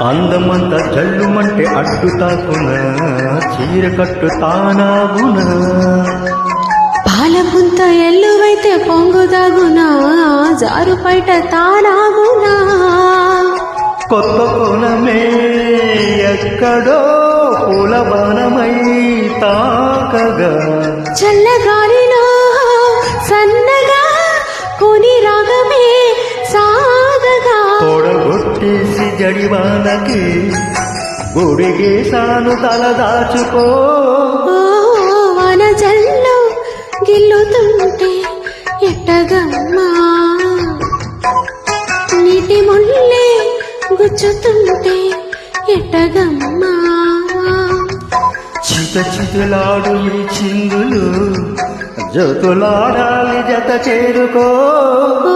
అందమంత జల్లుమంటే అడ్డు తాకునా చీర కట్టు తానాగునా పాలపుంత ఎల్లువైతే పొంగుదాగునా జారు పైట తానాగునా కొత్త కోణమే ఎక్కడో పూల బాణమై తాకగా చల్లగాలిలో సన్నగా కొని రాగమే సాగగా తోడగొట్టేసి జడివానకి గుడిగేశాను తల దాచుకో వన జల్లు గిల్లుతుంటే ఎట్టగమ్మా నీటి ముల్లే గుచ్చుతుంటే ఎట్టగమ్మా చిత చితులాడు ఈ చిందులు జతులాడాలి జత చేరుకో ఓ